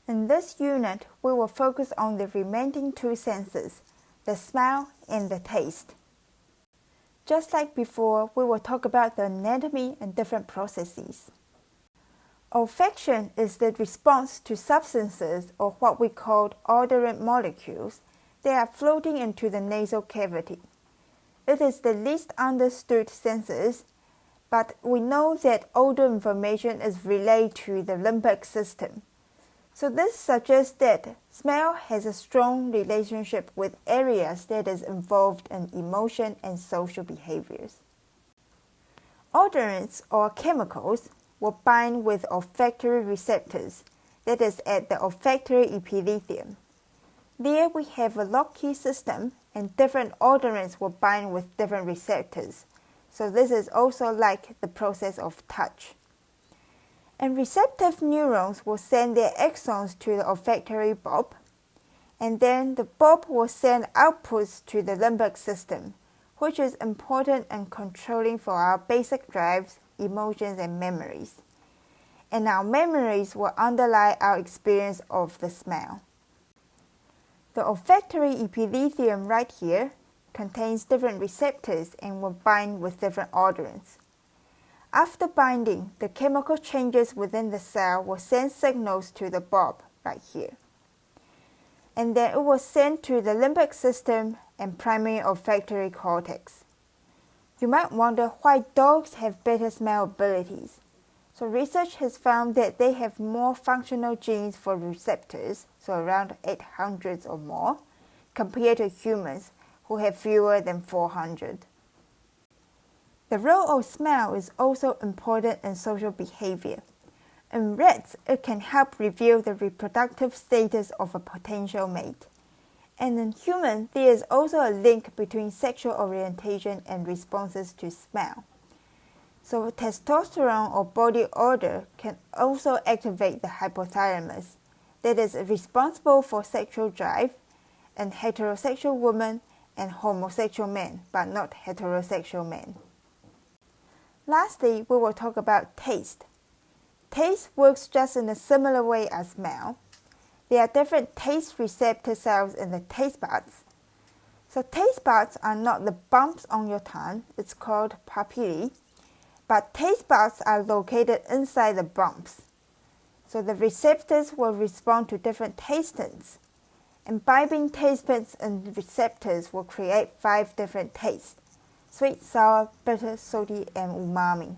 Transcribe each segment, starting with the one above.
In this unit, we will focus on the remaining two senses, the smell and the taste. Just like before, we will talk about the anatomy and different processes. Olfaction is the response to substances or what we call odorant molecules that are floating into the nasal cavity. It is the least understood senses, but we know that odor information is relayed to the limbic system. So this suggests that smell has a strong relationship with areas that is involved in emotion and social behaviors. Odorants or chemicals will bind with olfactory receptors, that is at the olfactory epithelium. There we have a lock-key system and different odorants will bind with different receptors. So this is also like the process of touch. And receptive neurons will send their axons to the olfactory bulb, and then the bulb will send outputs to the limbic system, which is important in controlling for our basic drives, emotions, and memories. And our memories will underlie our experience of the smell. The olfactory epithelium right here contains different receptors and will bind with different odorants. After binding, the chemical changes within the cell will send signals to the bulb right here. And then it will send to the limbic system and primary olfactory cortex. You might wonder why dogs have better smell abilities. So research has found that they have more functional genes for receptors, so around 800 or more, compared to humans who have fewer than 400. The role of smell is also important in social behavior. In rats, it can help reveal the reproductive status of a potential mate. And in humans, there is also a link between sexual orientation and responses to smell. So testosterone or body odor can also activate the hypothalamus, that is responsible for sexual drive in heterosexual women and homosexual men, but not heterosexual men. Lastly, we will talk about taste. Taste works just in a similar way as smell. There are different taste receptor cells in the taste buds. So taste buds are not the bumps on your tongue, it's called papillae, but taste buds are located inside the bumps. So the receptors will respond to different tastings. Imbibing taste buds and receptors will create 5 different tastes: sweet, sour, bitter, salty, and umami.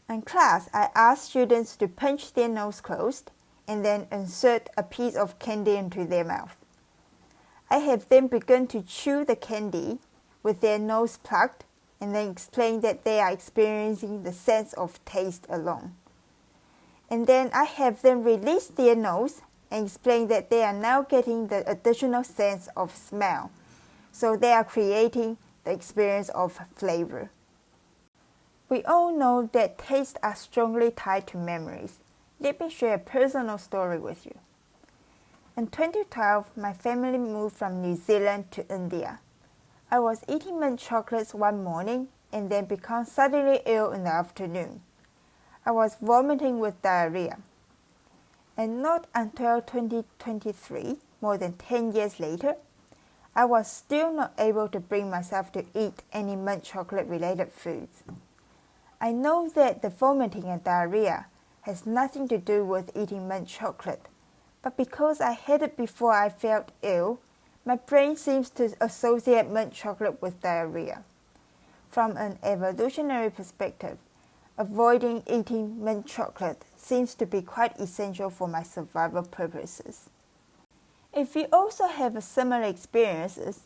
In class, I asked students to pinch their nose closed and then insert a piece of candy into their mouth. I have them begin to chew the candy with their nose plugged and then explain that they are experiencing the sense of taste alone. And then I have them release their nose and explain that they are now getting the additional sense of smell. So they are creating the experience of flavor. We all know that tastes are strongly tied to memories. Let me share a personal story with you. In 2012, my family moved from New Zealand to India. I was eating mint chocolates one morning and then became suddenly ill in the afternoon. I was vomiting with diarrhea. And not until 2023, more than 10 years later, I was still not able to bring myself to eat any mint chocolate related foods. I know that the vomiting and diarrhea has nothing to do with eating mint chocolate, but because I had it before I felt ill, my brain seems to associate mint chocolate with diarrhea. From an evolutionary perspective, avoiding eating mint chocolate seems to be quite essential for my survival purposes. If you also have similar experiences,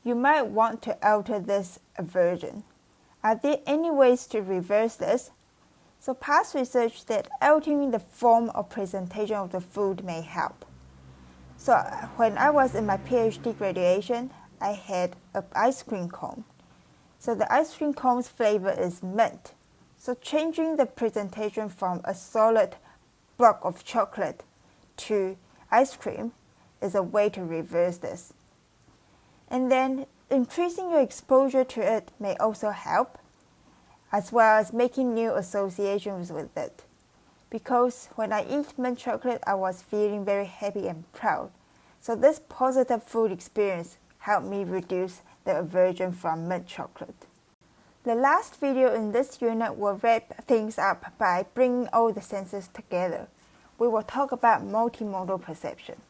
you might want to alter this aversion. Are there any ways to reverse this? So past research that altering the form or presentation of the food may help. So when I was in my PhD graduation, I had an ice cream cone. So the ice cream cone's flavor is mint. So changing the presentation from a solid block of chocolate to ice cream is a way to reverse this. And then increasing your exposure to it may also help, as well as making new associations with it. because when I eat mint chocolate, I was feeling very happy and proud. So this positive food experience helped me reduce the aversion from mint chocolate. The last video in this unit will wrap things up by bringing all the senses together. We will talk about multimodal perception.